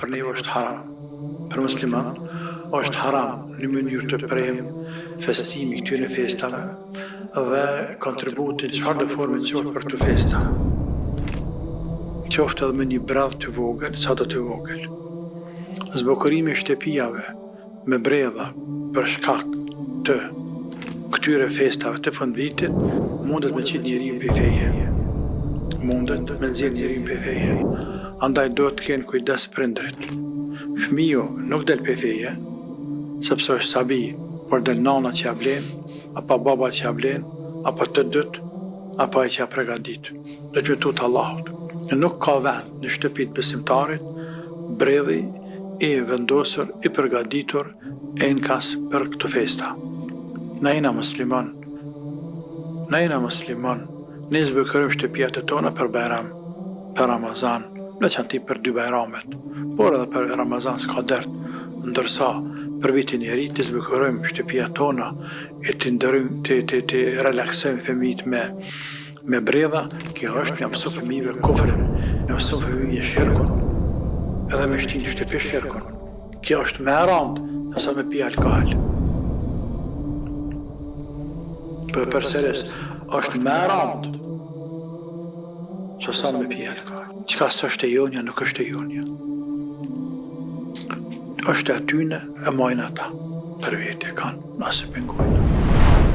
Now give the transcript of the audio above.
për neve është haram. Për musliman është haram në mënyrë të prejmë festimi këtyre festave dhe kontributin çfarë do forme qoftë për këto festa. Qoftë edhe me një bradh të vogël, sa do të vogël. Zbukurimi i shtëpiave me bredha për shkak të këtyre festave të fundvitit mundet me qitë njeriu pe feje. Mundet me nxjerr njeriu pe feje. Andaj do të kenë kujdes prindrit. Fëmiu nuk del pe feje, sepse është sabi, por del nana që ja blen, apo baba që ja blen, apo të dytë, apo ai që ja përgatit. Do të tutut Allahut. Nuk ka vend në shtëpitë besimtarit bredhi i vendosur, i përgatitur enkas për këto festa. Na jena musliman, ne zbukurojmë shtëpiat e tona për Bajram, për Ramazan, veçanti për 2 Bajramet, por edhe për Ramazan s'ka dert, ndërsa për vitin e ri të zbukurojmë shtëpiat tona e të ndërojmë, të relaksojmë fëmijët me bredha. Kjo është me mësu fëmijëve kufrin, me mësu fëmijëve shirkun, edhe me shtinë shtëpi shirkun. Kjo është me rëndë nësa me pi alkohol. Për përsëris, është me rëndë nësa me pi alkohol. Qka s'është e jonja, nuk është e jonja. është e atyne e majnë ata. Për vete kanë, nëse pengojnë.